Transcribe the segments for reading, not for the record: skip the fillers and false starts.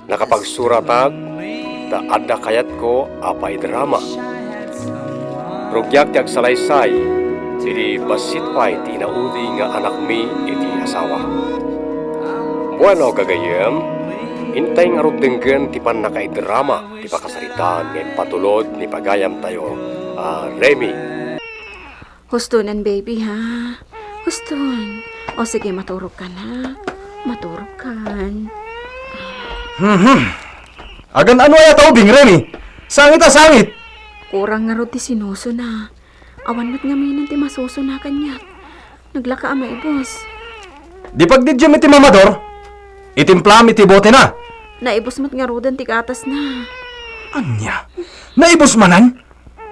nakapagsuratag ta adda kayat ko apay drama. Rugyak ti agsalaysay, iti basit pa'y tinaudi nga anak mi iti asawa. Bueno gagayem, intay nga rugdenggen ti pan nakaidrama ti pakasaritan ngayon patulod ni pagayam tayo, Remy. Hustunan, baby, ha? Hustun. O sige, maturog ka na. Maturog ka. Agan ano ay taubing, Remy? Sangit. Kurang nga ro ti sinuso na. Awan mat nga minan ti masuso na kanyat. Naglaka ama ibos. Di pagdidyam iti mamador, itimplam iti bote na. Naibos mat nga rodan ti gatas na. Anya? Naibos manan?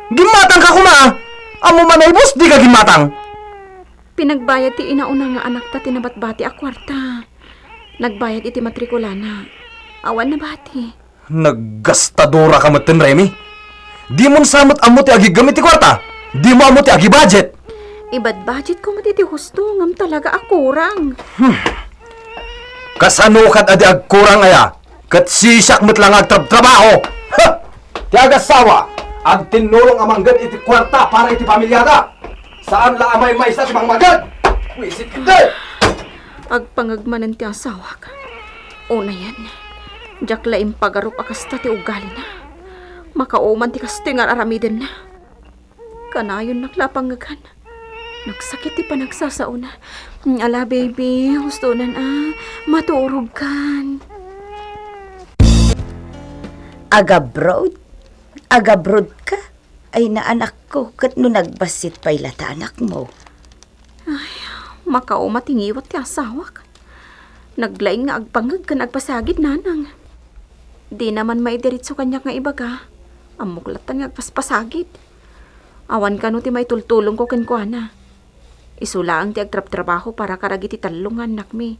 Gimatang ka kuma! Amo man naibos, di ka gimatang! Pinagbayad ti inauna nga anak ta tinabatbati a kwarta. Nagbayad iti matrikulana. Awan na bati. Naggastadora ka matin, Remy. Di mo samot amo ti agi gamit ti kwarta. Di mo amo ti agi budget. Ibad budget ko matiti husto. Ngam talaga akurang. Kasanukat adi agkurang aya. Kat sisak mo't lang agtrabaho. Ha! Ti agasawa. Ag tinulong amanggan iti kwarta para iti pamilyada. Saan la amay maisa ti mangmagad? Wisit kita! Agpangagmanan ti asawa ka. Una yan. Diyak laing pagarup akasta ti ugali na. Makauman ti kasto nga aramiden na. Kanayon naklapangagan. Nagsakit ti panagsasauna. Ala baby, hustunan maturog kan. Agabrod ka? Ay naanak ko, kat no nagbasit pa'y lata anak mo. Makaumat tingiwat ti asawa ka. Naglaing nga agpangag kan agpasagid nanang. Di naman maidiritso kanyak nga ibaga. Amuklatan nga agpaspasagid. Awan ka no ti may tultulong ko kenkwana. Isulaang ti agtrap-trabaho para karagi ti talungan nakmi.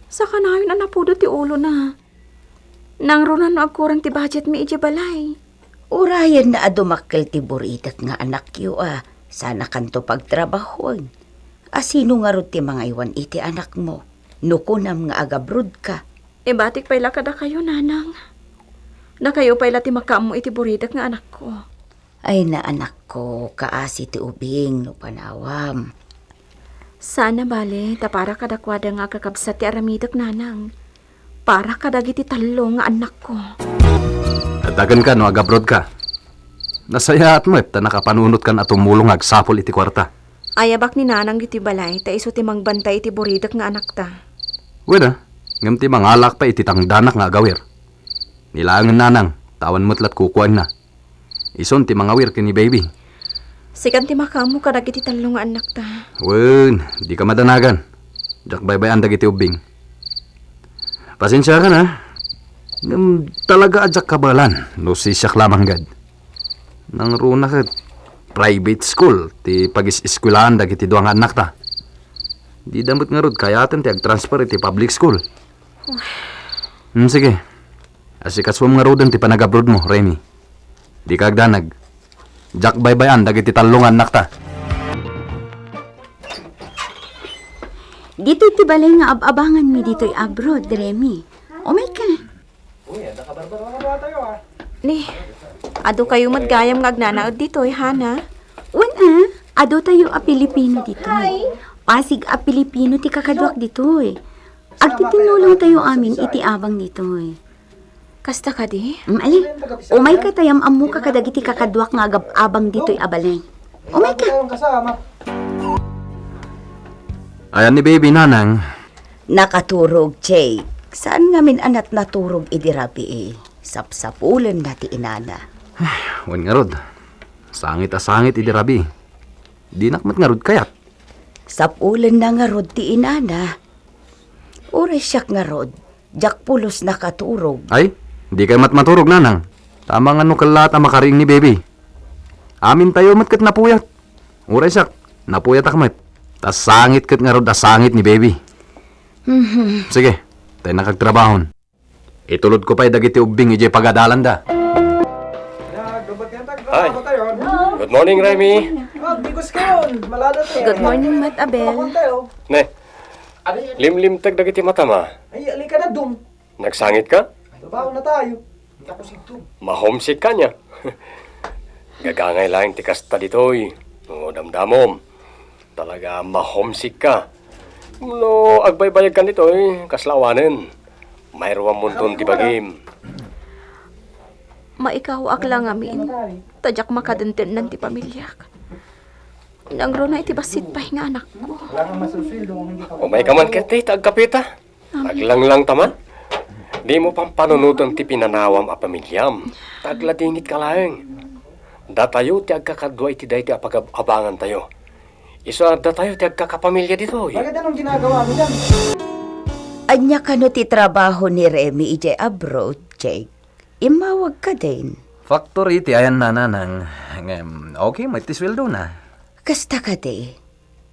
Sa kanayon anapudo ti ulo na. Nang runan no agkurang ti budget mi iti balay. Urayan na adumakkel ti buritak nga anak yu Sana kanto pagtrabahoan. Asino nga ro ti mga iwan iti anak mo. Nukunam nga agabrod ka. Batik payla kada kayo nanang. Na kayo payla ti makaam mo iti buridak nga anak ko. Ay na anak ko, kaasi ti ubing no panawam. Sana bale, ta para kadakwada nga kakabsat ti aramidak nanang. Para kadagiti talo nga anak ko. Dagan ka no agabrod ka. Nasaya at mo ta nakapanunot kan at tumulong agsapol iti kwarta. Ayabak ni nanang iti balay, ta iso ti mangbantay iti buridak nga anak ta. Wala, ngam ti mangalak pa iti tangdanak nga agawir. Nilangan nanang, tawan mo't lat kukuan na. Ison ti mangawir kini baby. Sikan ti makamu kadagiti talo nga anak ta. Wen, di ka madanagan. Jak baybayan dagiti ubing. Pasensya ka na. Talaga adyak kabalan, no sisyak lamang gad. Nang runa ka, private school, ti pagis-eskwelahan dagiti duwang anak ta. Di damot nga rod, kaya atin ti ag-transfer iti public school. Sige, asikas mo nga rodan ti panagabrod mo, Remy. Di ka agdanag. Jak baybayan dagiti talungan anak ta. Dito iti balay nga ab-abangan mi dito'y abroad, Remy. O may ka. Ni, ado kayo madgayam nga agnanaod dito, Hana. Ado tayo a Pilipino dito'y. Pasig a Pilipino ti kakadwak dito'y. Agtitinulong tayo amin iti abang dito'y. Kasta ka di? Ali, umay ka tayam amu kakadagiti kakadwak nga abang dito'y abalay. Umay ka. Ayan ni baby nanang. Nakaturog, Jake. Saan ngamin anat naturog idirapi Sapsapulan na ti inana. Wan nga rod. Sangit idirabi. Di nakmat nga rod kayat. Sapulan na nga rod ti inana. Ure siyak nga rod. Jak pulos nakaturog. Ay, di kayo maturog nanang. Tama nga no kalat ang makaring ni baby. Amin tayo matkat napuyat. Ure siyak, napuyat akmat. Tas sangit kat nga rod sangit ni baby. Sige, tayo nakagtrabahon. Itulod ko pa'y dagiti ubing ije pagadalan da. Hi. Good morning, Remy. Good morning, Mat Abel. Ne, limlim tag dagiti mata ma. Ay, alika na dum. Nagsangit ka? Trabaho na tayo. Hindi ako sigtong. Mahomesick ka niya. Gagangay lang tikas ta ditoy. O damdamom. Talaga mahomesick ka. No, agbaybayag ka nitoy. Kaslawanen. Mayroong munton ti bagim. Maikaw ak lang amin. Tadyak makadenten nan ti pamilya. Nangro na iti basit pa nga anak ko. Wala kang masusweldo kung hindi ka... O may kaman kete, tagkapita. Aglang lang taman. Di mo pang panunutan ti pinanawam a pamilyam. Tagladingit ka lang. Datayo ti agkakadwa iti day ti apag-abangan tayo. Isa datayo ti agkakapamilya dito. Bakit anong ginagawa mo dyan? Anya ka no ti trabaho ni Remy ije abroad, Jake. Imawag ka din. Factory ti ayan na nanang. Okay, may tisweldo na. Kasta ka di.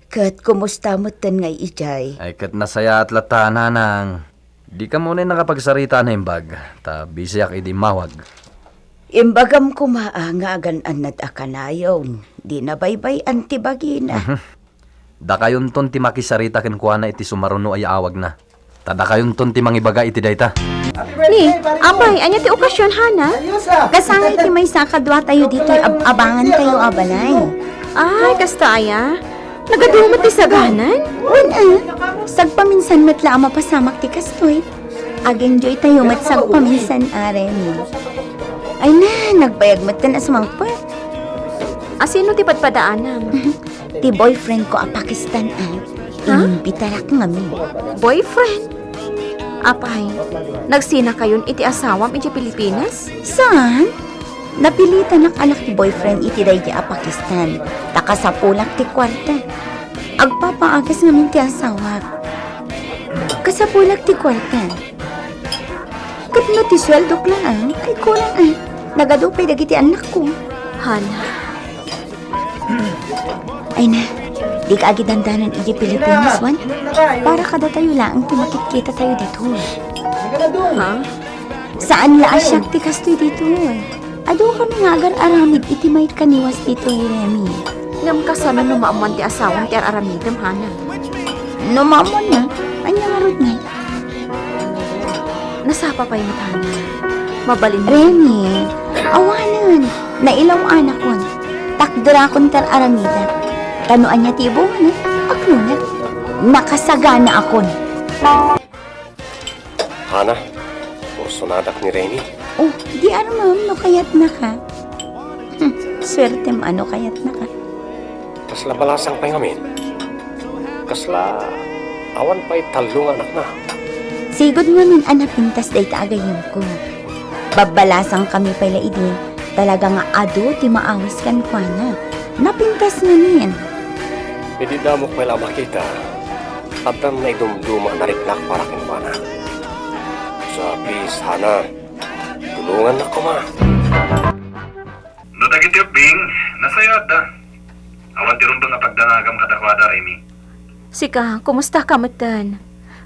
Kat kumusta mo tan ngay ijay? Ay kat nasaya at lata nanang. Di ka muna nakapagsarita na imbag. Ta bisyak idi mawag. Imbagam kumaa nga aganan at akanayon. Di na baybay antibagina. Da kayon ton ti makisarita ken kuana iti sumaruno ay awag na. Tada kayon ton ti mangibaga iti dayta. Happy Ni, birthday, pare! abay, anya ti okasyon, Hana? Ayos ah! Kasangay ti may sakadwa tayo dito abangan tayo abalay. Ay, kastaya. Nagadumat ti saganan? Sagpaminsan matla ang mapasamak ti kastoy. Ag-enjoy tayo mat sagpaminsan aremi. Ay na, nagbayag mat na sumangpat. Asino ti padpadaanam? Ti boyfriend ko a Pakistan Imbitarak ngami. Boyfriend? Apay, nagsina kayon iti asawam iti Pilipinas? Saan? Napilitan nak anak ti boyfriend iti day a Pakistan. Takasapulak ti kwarta. Agpapaagas ngamin ti asawa. Kasapulak ti kwarta. Kat no ti sweldo lang ay kulang Nagadupay dagiti anak ko. Hana, Ay na, di ka agidandanan iti Pilipinas, Wan. Para kada tayo lang ti makikita tayo dito. Hindi ka na doon. ha? Saan la asyak ti kastoy dito? Ado kami nga agar aramid iti may kaniwas dito, Remy. Ngam kasano numaaman ti asawam ti aramidem, Hana. Numamon na, anya nga rod na. Nasapa pa yung Hana. Mabalin mo. Remy, awanan, nailaw anak ko. Takdra kon tar aramida. Tanuan niya ti ibungan akno na. Nakasagana akon. Hana, ursunadak ni Remy. Oh, di ano ma'am, no kayat na ka. Swerte mo, ano kayat na ka. Kasla balasang pa'y ngamin. Kasla awan pa'y talong anak na. Sigod nga min anapintas day taagayim ko. Babalasang kami pala idin, talaga nga ado ti maawis kan kwa na. Napintas nga niyan. Hindi damok may lang makita. Atam na idumduma na riplak para kinwana. So please, Hana, tulungan na ko ma. No dagiti Bing, nasayat da. Awan ti ron nga pagdanagam kadakwada, Remy. Sika, kumusta ka matan?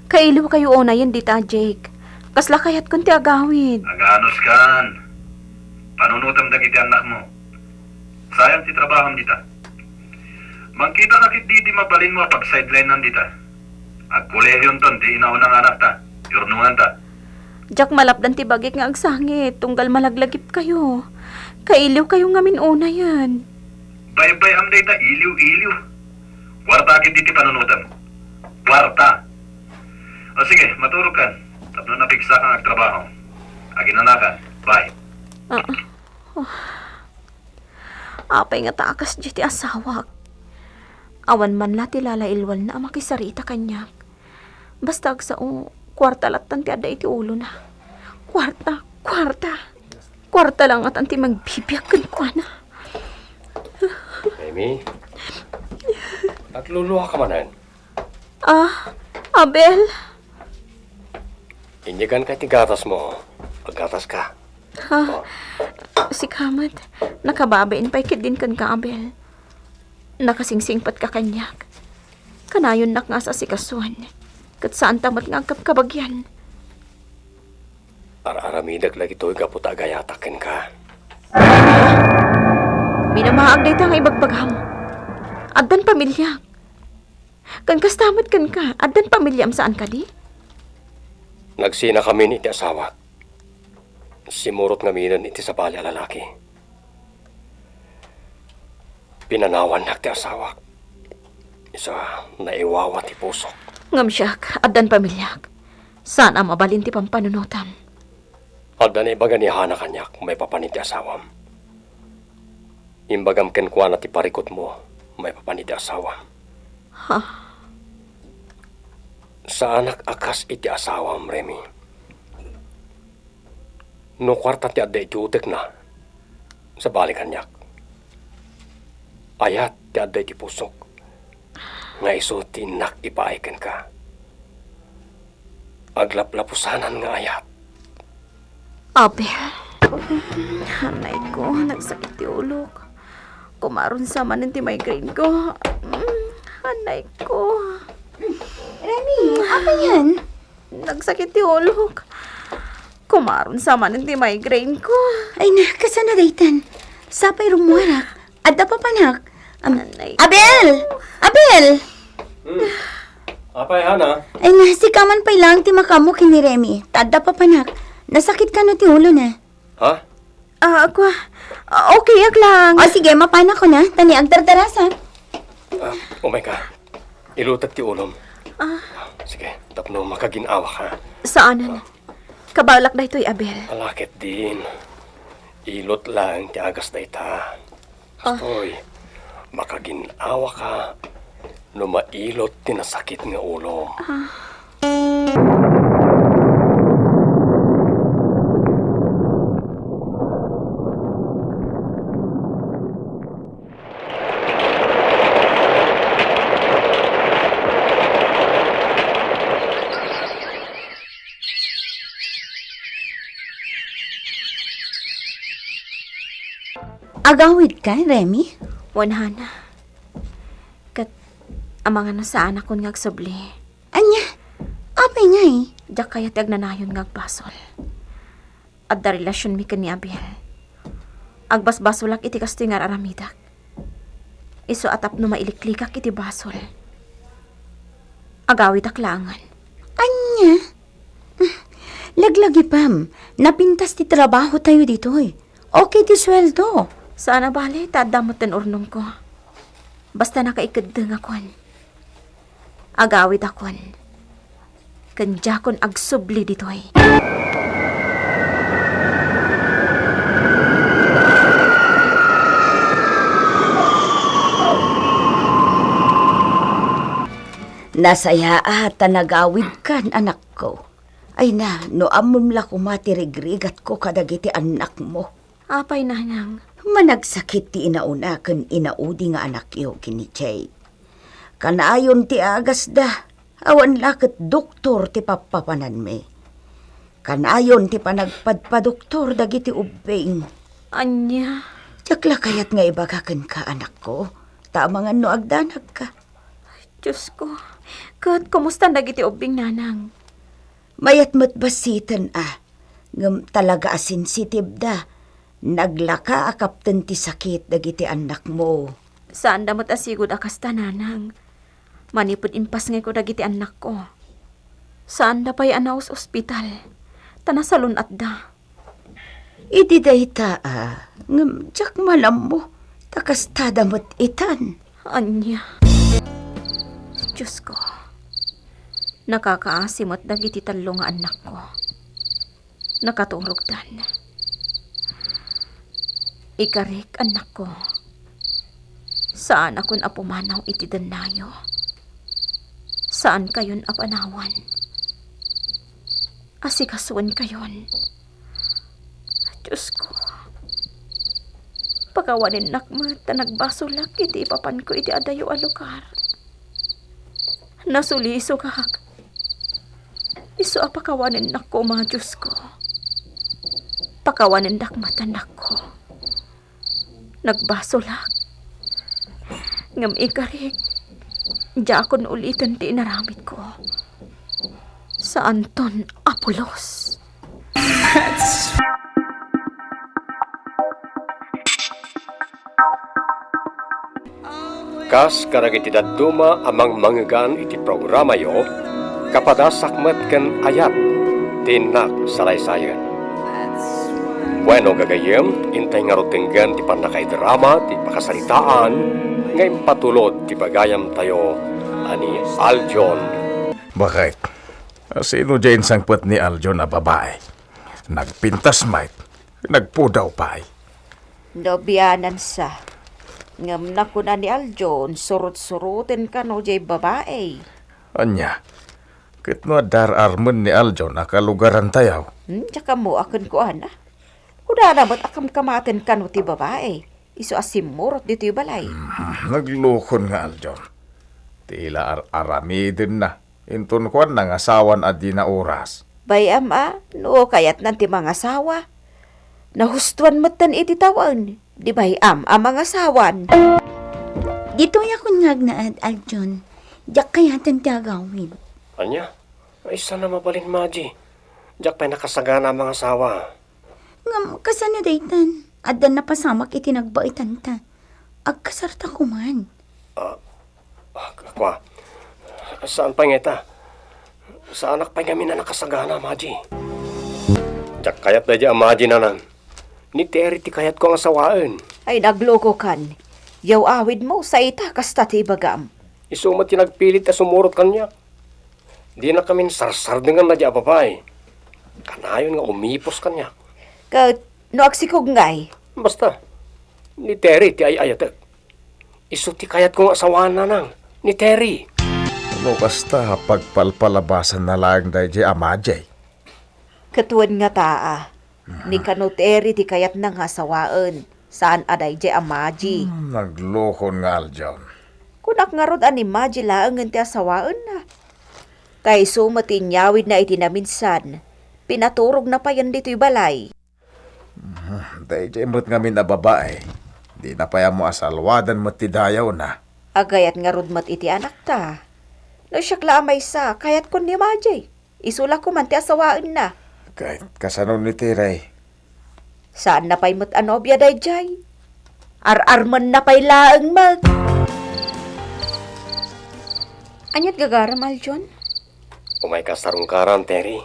Kailiw kayo una yan dita, Jake. Kasla kayat kun ti agawid. Aganos kan. Panunutam dagiti anak mo. Sayang ti trabaham dita. Mangkita kakit di mabalin mo pag sideline nandita. At kolehyon ton, di inaunang anak ta. Yurnungan ta. Jack malapdan ti bagik nga agsangit. Tunggal malaglagip kayo. Kailiw kayo ngamin una yan. Bay-bay am data, iliw-iliw. Kwarta agad di ti panunutam. Kwarta. O sige, maturog kan. Tapno na piksa kang agtrabaho. Aginanakan. Bye. Apay nga takas di ti asawak. Awan man la ti lalailwal na makisarita kanya. Basta agsao, kwarta latan ti ada iti ulo na. Kwarta, kwarta. Kwarta lang at anti magbibiyak kan kwa na. Remy, at luluha ka manan. Abel. Inyagan ka ti gatas mo. Paggatas ka. Si Kamat, nakababain pa ikit din kan ka, Abel. Nakasingsingpat ka kanyak. Kanayon nak nga sa sikasuan. Kat saan tamat nga kabagyan. Aramidag lagi to'y kaputa gayatakin ka. Minamaag day nga ibagbagham. Addan pamilya. Kan kastamat kan ka, addan pamilyam saan ka di? Nagsina kami ni iti asawa. Simurot nga minan iti sa bali a lalaki. Pinanawan na ti asawa. Isa naiwawa ti pusok. Ngam siyak, addan pamilyak. Saan ang mabalin ti pampanunutam? Adda na ibaga ni Hana kanyak may papaniti asawam. Imbagam ken kuana ti parikot mo may papaniti asawam. Ha? Sa anak akas iti asawam, Remy. No kwarta ti adda iti utek na sa bali kanyak. Ayat ti adda iti pusok. Nga iso tinak ipaiken ka. Aglaplapusanan nga ayat. Abel. Hanay ko, nagsakit ti ulo ko. Kumaron sa manin ti migraine ko. Hanay ko. Remy, apa yan? Nagsakit ti ulo ko. Kumaron sa manin ti migraine ko. Ay na, kasana daytan. Sapay rumuarak. Adda pa panak. Hanay Abel! Abel! Apay, Hana? Ay na, si kaman pa'y lang ti makamu kini Remy. Adda pa panak. Nasakit ka no ti ulo na. Ha? Ako, okay ak lang. O sige, mapana ko na. Tani ang dardarasa. Oh my God. Ilutat ti ulom. Sige, tapno makaginawa ka. Saanan? Kabalak na ito'y Abel. Alakit din. Ilot lang ti agas na ita. Stoy, makaginawa ka no mailot ti nasakit nga ulom. Agawid ka, Remy? Wanhana. Kat, amang ano sa anak ko ngagsubli. Anya, apay nga eh. Diyak kaya ti agnanayon ngagbasol. At da relasyon mi ni Abel. Agbasbasolak iti kasto nga aramidak. Iso atap no mailiklikak iti basol. Agawid aklangan. Anya? Laglagi pam, napintas ti trabaho tayo dito eh. Okay ti sweldo. Sana bali, tadamot den urnong ko. Basta nakaikadeng akon. Agawid akon. Kanya kon agsubli ditoy. Nasaya ata nagawid kan anak ko. Ay na, no amom la kumatirigrigat ko kadagiti anak mo. Apay nanang. Managsakit ti inauna kan inaudi nga anak yo kini Jay. Kanayon ti agas da, awan lakit doktor ti papapanan me. Kanayon ti panagpadpadoktor dagiti ubing. Anya. Jakla kayat nga ibagakan ka anak ko, tamangan no agdanag ka. Diyos ko. Kat, kumusta nagiti ubing nanang? Mayat mo't basitan ngam talaga sensitive da. Naglaka akapten ti sakit dagiti anak mo. Saan damot asigod akas tananang? Manipod impas nga ko dagiti anak ko. Saan da pa'y anaw sa ospital? Tanasalon at da. Iti dayta ngam jak malam mo. Takastada mo't itan. Anya. Diyos ko. Nakakaasimot dagiti talo nga anak ko. Nakaturog dan. Ikarik, anak ko. Saan akon apumanaw iti danayo? Saan kayon apanawan? Asikasuan kayon. Diyos ko. Pagawanin nakmat na nagbasolak iti ipapan ko iti adayo alukar. Nasuliso kak. Iso apakawanin nak ko mga Diyos ko. Pakawanin nakmat anak ko. Nagbasolak. Ngam ikarik. Diakon ulitin ti inaramit ko. Sa Anton Apolos. Kas karagiti daduma amang manggan iti programa yo, kapadasakmet ken ayat tinak salaysayan. Bueno gagayem, intay nga rutenggan ti panakaidrama, ti pakasalitaan, ngayon patulod ti bagayam tayo ani Aljon. Bakit? Sino dyan sangpot ni Aljon na babae? Nagpintas might, nagpudaw pa ay. Nobyanan sa. Ngam na ko na ni Aljon, surut-surutin ka no jay babae. Anya, kitno dar armen ni Aljon nakalugaran tayaw. Tsaka mo akan ko ana. Kuda naman akam kamaten ka no ti babae. Iso asimurot dito yung balay. Naglukon nga Aljon. Tila aramidin na. Intun ko nang asawan at di na oras. Bayam no kayat nanti mga asawa. Nahustuan matan iti tawan. Di bayam mga asawan. Dito yakon ngagnaad, Aljon. Diyak kayatan ti agawin. Anya, ay sana mabalin Maji. Diyak pa'y nakasagana ang mga asawa. Ngam, kasana daytan. Adan na pasamak iti nagbaitan ta. Agkasarta kuman. Kwa, saan pa ngeta? Sa anak pa kami na nakasagana, Maji. Diyak kayat na diya Maji nanan. Ni Terry ti kayat ko ang asawaan. Ay nagloko kan. Yaw awid mo sa ita kasta ti bagam. Isumat tinagpilit na sumurot kanya. Di na kami sarsar dengan na diya babae. Kanayon nga umipos kanya. Ka, no aksikog ngay. Basta, ni Terry ti ay ayatek. Isu ti kayat kong asawaan na nang, ni Terry. Ano kasta pagpalpalabasan na lang dahi amajay. Katuan nga taa. Ni kanuteri ti kayat nang hasawaan. Saan aday jay amaji. Naglukon nga Aljon. Kunak nga rod ani maji laangan ti asawaan na. Kay sumatinyawid na iti naminsan. Pinaturog na pa yan dito'y balay. Dahi mo't ngamin na babae. Di na pa mo asalwadan mo't tidayaw na. Agayat nga rod mat iti anak ta. No siyak lamay sa kayat kon ni maji. Isula ko man ti asawaan na. Kahit kasanon ni Tiray. Saan na pa'y mat anobya day jay? Ar-arman na pa'y laang mag. Anyat gagara, Maljon? Umay ka sarungkaran, Terry.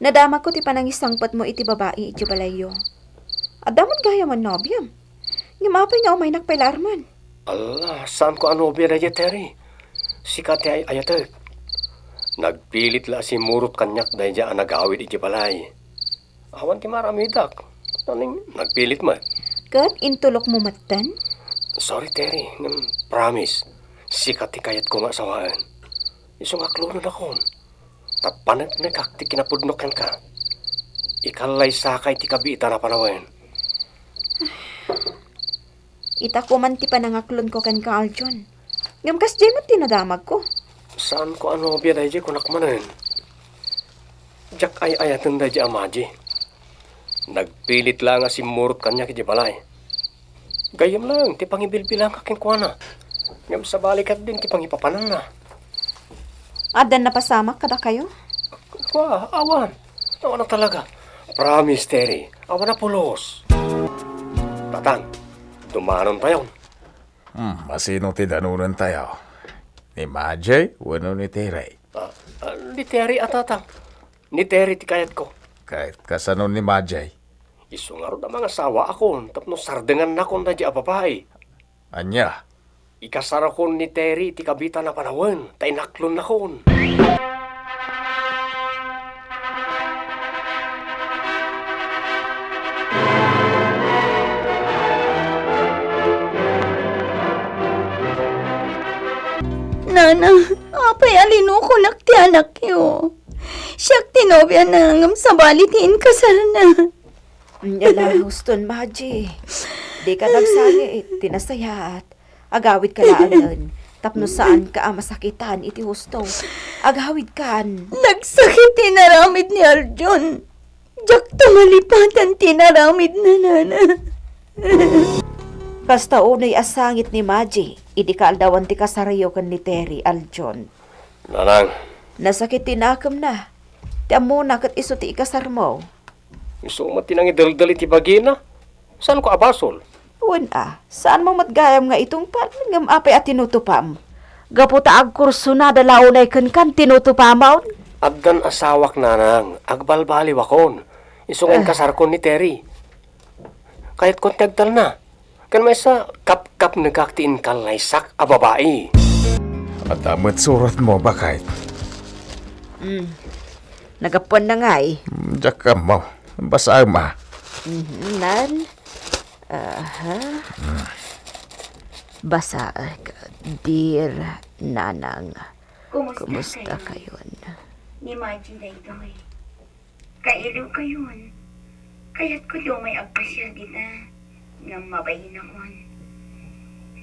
Nadama ko ti panangisangpat mo iti babae iti balayo. Adamot gaya man nobyam. Ngimapay nga umay nakpailarman. Allah, saan ko anobya na diya, Terry? Sikat ti ay ayatek. Nagpilit la si murot kanyak dahil diya ang nag-awid iti balay. Awan ti maramidak. Naning nagpilit man. Kat intulok mo matan? Sorry, Terry. Promise. Sikat ti kayat ko nga sawaan. Isong aklunan akon. Tapanag na kakti kinapudnokan ka. Ikalay sakay ti kabita na panawen. Ita ko man ti panangaklon ko kan ka, Aljon. Ngamkas jay mo tinadamag ko. Saan ko ano biya dahil kunak manen? Jak ay ayatan dahil amaji. Nagpilit lang nga si murot kanya kiti balay. Gayam lang, ti pangibilbilang kaking kuana. Ngam sa balikat din, ti pangipapanan na. Adan na pasamak kada kayo? Wah, awan. Awan na talaga. Promise, Terry. Awan na pulos. Tatang, dumanon tayo. Masino ti danunan tayo? Ni Majay, wano ni Tiray. Ni Terry at tatang. Ni Terry ti kayat ko. Kahit kasanon ni Majay. Isu nga ron ang mga sawa akon. Tapno sardengan na kon na di ababay. Anya, Ikasara kon ni Terry ti kabita na panawan. Tainaklon na kon. Nana, apay alino ko nakti anak yo. Siyak tinobya na ngam sa balitin kasal na. Yala, Houston, Maji. Di ka nagsali, tinasayaat. Agawid ka laan. Tapno saan ka masakitan iti husto. Agawid kan. Nagsakit tinaramid ni Aljon. Diyak tumalipatan tinaramid na nana. Basta unay asangit ni Maji, idi kaaldawan ti kasarayo kan ni Terry, Aljon. Nanang, Nasakit tinakam na. Ti amo na kat iso ti ikasar mo. isu mo tinang idaldali ti bagina. Saan ko abasol? Uwan saan mo matgayam nga itong palingam apay at tinutupam? Gaputa ag kurso na dalaunay kan tinutupamaw? Agdan asawak nanang, agbalbaliw akon. Isungan kasarkon ni Terry. Kahit kon tagtal na. Kan may sa kap-kap nagkaktiin kalaysak a babae. At amat surat mo ba kahit? Nagapuan na nga eh. Diyak ka mo. Basa ma. Nan? Basa. Dear Nanang, kumusta kayo? Ni Maji na ito eh. Kailo kayon. Kaya't ko lumay agpasya kita. Nga mabayin akon.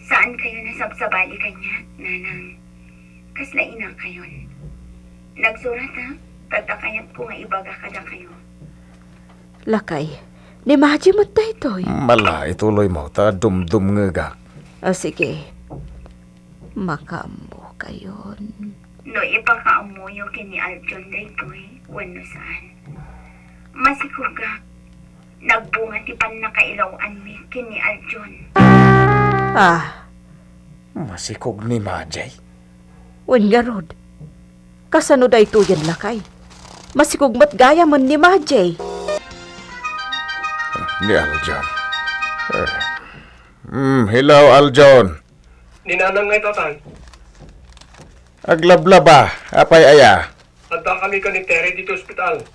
Saan kayo nasabsabali kanya, Nanang? Kaslaina kayon. Nagsurat ha? Tatakayat ko nga ibaga kada kayo. Lakay, ni Maji mo tayo. Mala, ituloy mo. Ta dumdum nga. Sige. Makamo kayon. No ipakaamuyo kini Aljon dayto eh. Wano saan. Masikuga. Nagbunga ti pan nakailawan mi kini Aljon. Masikog ni Majay. Wen nga rod. Kasano da ito yan lakay? Masikugmat gaya man ni Majay. Ni Aljon. Hello, Aljon. Ninanang ngay tatang. Aglablaba. Apay aya. Adda kami ka ni Terry dito ospital.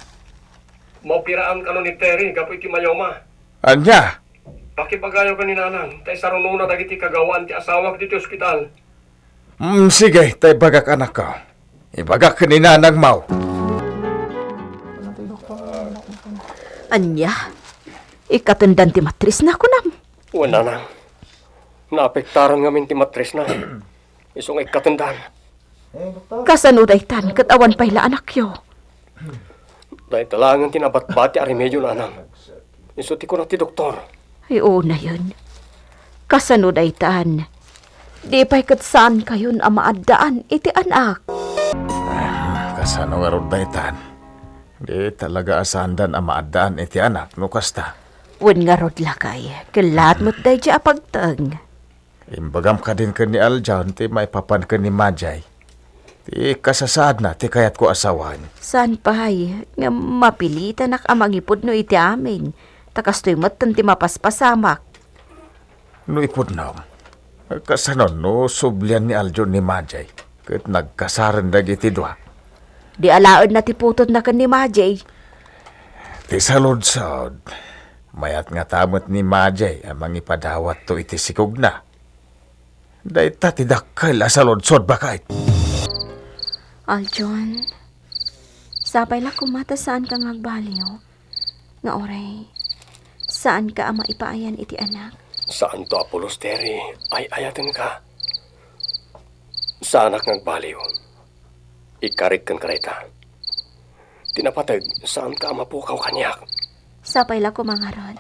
Maupiraan ka no ni Terry, kapoy ti mayoma. Anya? Pakibagayo ka ni nanang, tay sarununa dagiti kagawaan ti asawak dito ospital. Sige, tay bagak anak ko. Ibagak ka ni Nanang Mau. Anya? Ikatundan ti matris na ko nam. Wala nang. Naapektaran ngamin ti matres na. Isong ikatandaan. Kasano da itan katawan pa'y anak yo. Dahil talangan tinabat-bati a remedyo nanang. Isuti ko na ti doktor. Ay na yun. Kasano da itan. Di pa'y katsaan kayon ang maadaan iti anak. Kasano nga rod daytan. Di talaga asandan ang maadaan iti anak, no kasta. Wen nga rod lakay. Kalat mo't day di apagtang. Imbagam ka din ka ni Aljon, ti may papan ka ni Majay. Ti kasasad na, ti kayat ko asawan. Saan pa'y nga mapilitan nak amang ipod no iti amin. Takastoy matan ti mapaspasamak. No ipod na. Kasanon no sublian ni Aljon ni Majay. Kat nagkasaran dagiti dua. Di alaod na ti putod na kan ni Majay. Ti salod-sod. Mayat nga tamot ni Majay amang ipadawat to iti sikog na. Day tatidakkel asalod-sod bakit? Aljon, sapay la kumata saan ka ngagbaliw. Nga oray, saan ka ama ipaayan iti anak? Saan to Apolos Terry? Ay ayatin ka. Sa anak nagbaliw. Ikarig kan kareta. Tinapatag, saan ka mapukaw kanyak? Sapay la kumangarod.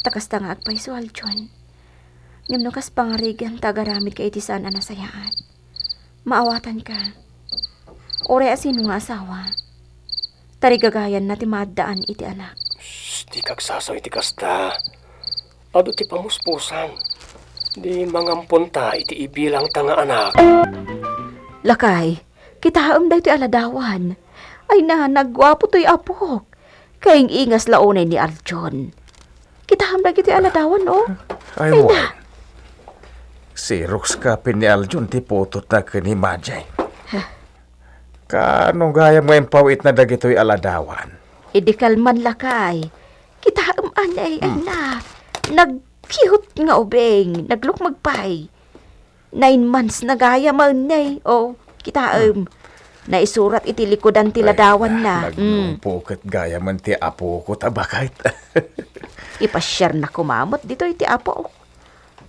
Takas ta nga agpayso, Aljon. Ngam kas pangarigan tagaramid ka iti saan anasayaan. Maawatan ka. Oray asino nga asawa. Tarigagayan na ti maddaan iti anak. Shhh, di kagsasaw iti kasta. Ado ti pamuspusan. Di mangampunta iti ibilang tanga anak. Lakay, kita da iti aladawan. Ay na, nagwapo to'y apok. Kaing ingas launay ni Aljon. Kita da iti aladawan, oh. Ay wala. Si Rox kapin ni Aljon ti putot na ka ni Majay. Kano gaya mo yung pawit na dagito'y aladawan? Idikalman lakay. Kita anay, ay na. Nagkihot nga ubeng. Naglukmagpay. 9 months na gaya man nay. O, kita naisurat iti likodan ti ladawan na. Naglumpukat gaya man ti apo ko tabakait. Ipasyar na kumamot dito iti apo.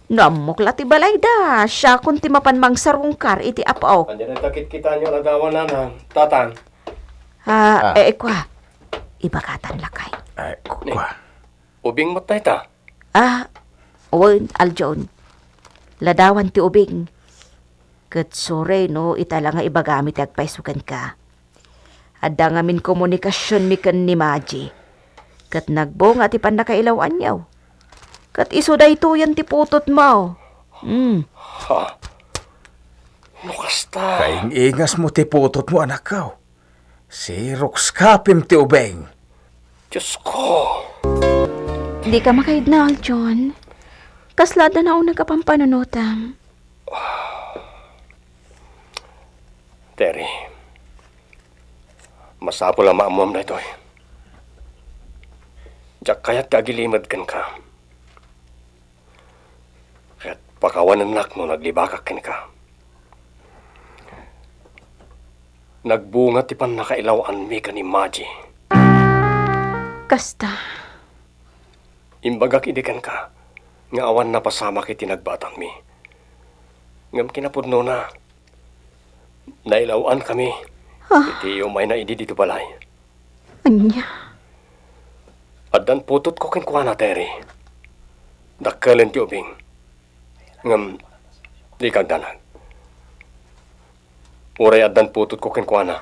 Namukla ti balay da. Siya kun ti mapanmang sarungkar iti apo. Andiyan ang takit kita nyo ladawan na tatang. Kwa. Ibagatan lakay. Ay, kukwa. Ubing matay ta. Owen, Aljon. Ladawan ti ubing. Kat sore no, itala nga ibagamit at paisukan ka. Adda nga min komunikasyon mi kan ni Maji. Kat nagbong at ipan nakailawan yaw. Kat iso da ito yan ti putot mo. Ha? Nukasta. Kaing ingas mo ti putot mo anak ko. Si Roxcapim ti ubeng. Diyos ko! Di ka makaid na, Aljon. Kaslada na una ka pang panunutam. Terry, masapo lang maamuam na ito eh. Diyak kaya't kagilimad kan ka. Kaya't pakawanan nak no naglibakak kan ka. Nagbunga ti pan nakailawan mi ka ni Maji. Kasta. Imbagak idikan ka. Nga awan na pasama kiti nagbatang mi. Ngam kinapudno na. Nailawan kami. Iti umay na idi dito balay. Anya. Adan putot ko kinkwana, Terry. Dakkalan ti ubing. Ngam, di kang danag. Uray adan putot ko kinkwana.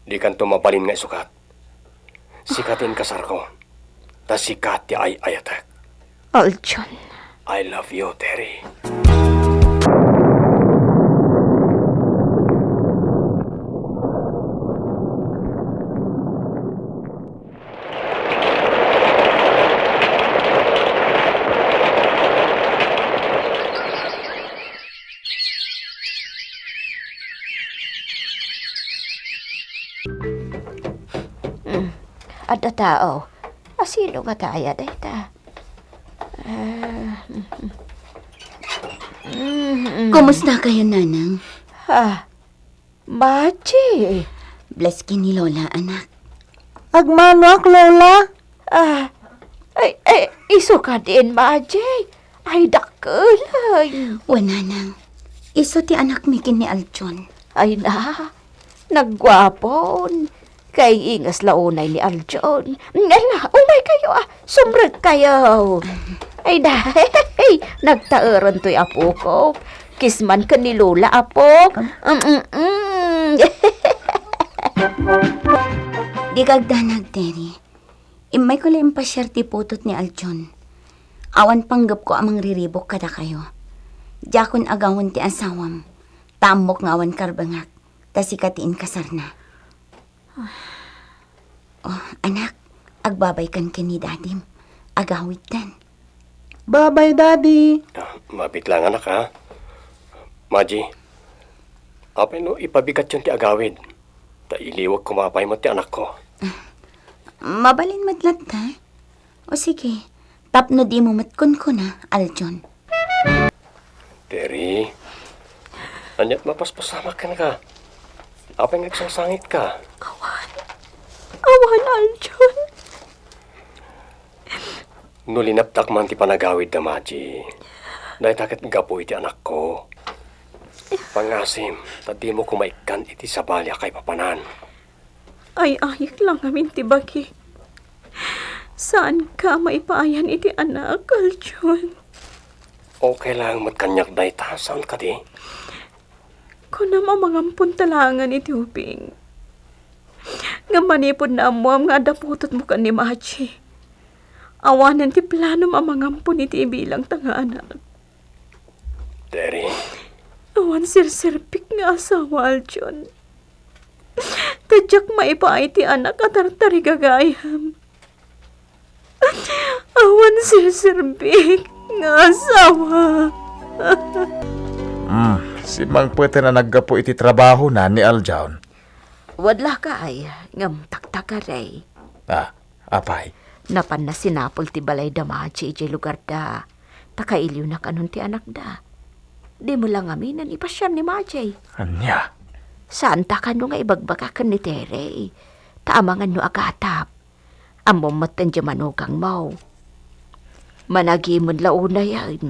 Di kan tumapalin nga isukat. Sikatin kasar ko. Ta sikat ti ay ayatak. Aljon. I love you, Terry. Ada tao. Asino nga tayo dayta? Kumusta kayo, Nanang? Maji. Bless kini Lola, anak. Agmanok, Lola. Iso ka din, Maji. Ay, dakulay. Nanang. Iso ti anak mi kini Aljon. Ay na, nagwapon. Kay ingas launay ni Aljon. Ngala, umay kayo sumrag kayo. Ay dahay, nagtaeran to'y apo ko. Kisman ka ni Lola, apo. Di kagdanag, Terry. Imay ko lang pasyar ti putot ni Aljon. Awan panggap ko amang riribok kada kayo. Jakon agawon ti asawam. Tamok nga awan karbangak. Tasikatiin kasar na. Oh, anak, agbabay kan kini dadim. Agawid tan. Bye-bye, Daddy. Mabit lang anak ha. Maji, apay no ipabigat yun ti agawid. Ta iliwag kumapay mo ti anak ko. Mabalin matlat ta. O sige, tapno di mo matkon ko na, Aljon. Terry, anyat mapaspasama ka na ka. Apay nagsangsangit ka. Awan, Aljon. Nulinaptak man ti panagawid na Maji. Dahil takit gapo iti anak ko. Pangasim, tadi mo kumaikan iti sabalya kay papanan. Ay, ayik lang amin tibagi. Saan ka maipaayan iti anak, Aljon? Okay lang matkanyak dahi ta. Saan ka di? Kuna mamangampun talangan iti uping. Nga manipod na amuam nga daputot mo ka ni Machi. Awanan ti plano mamangampun iti ibilang tanga anak. Terry, Awan sir-sirpik nga asawa, Aljon. Tadyak maipaay ti anak at tartari gagayam. Awan sir-sirpik nga asawa. Si Mang Pwede na naggapo iti trabaho na ni Aljon. Wadla ka ay, ngam taktakaray. Apay. Napan na sinapol ti balay damachi iti lugar da. Takailiw na kanon ti anak da. Di mo lang aminan ipasyan ni Majay. Anya? Saan ta ka nga ibagbagakan ni Tere? Taamangan no agatap. Amom matan di manukang mau. Managimon launa yan.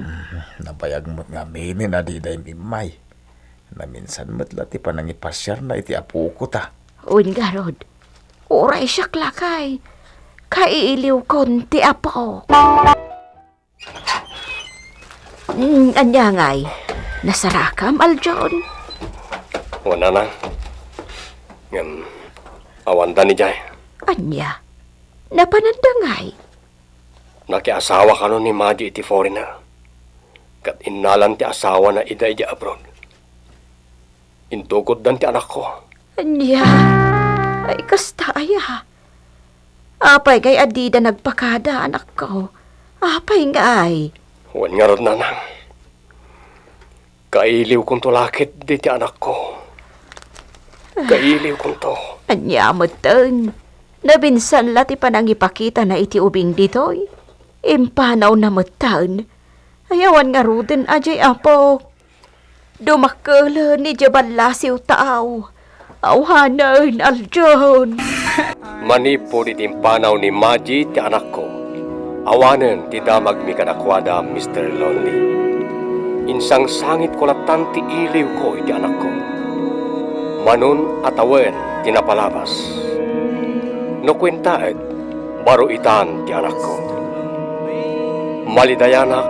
Nabayag mo't nga minin na di day mimay. Na minsan mo't lati pa nang ipasyar na iti apo ko ta. Uwin garod. Uray siya klakay. Kaiiliw konti apo. Anya ngay. Nasarakam, Aljon. wala na. Ngam, awanda ni Jay. Anya. Napanandangay. Nakiasawa ka nun ni Maji iti foreigner. Kat inalan ti asawa na ida iti abroad. Intukot dan ti anak ko. Anya. Ay, kasta aya. Apay kay adida nagpakada, anak ko. Apay nga ay. Wan nga rod, nanang. Kailiw kong to lakit di ti anak ko. Kailiw kong to. Anyamot tan. Nabinsan lati pa nang ipakita na iti ubing ditoy. Impanaw na matan. Ayawan nga rudin ajay apo. Dumakala ni Jabalasiw tao. Awhanan aljon. Manipo di timpanaw ni Maji ti anak ko. Awanen ti damag mi kanakwada, Mr. Lonely. Insang sangit ko latan ti iliw ko iti anak ko. Manun atawen tinapalabas. No kwentaed, baro itan ti anak ko. Malidayana,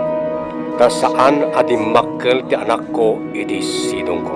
ta saan adi makkel ti anak ko iti sidong ko.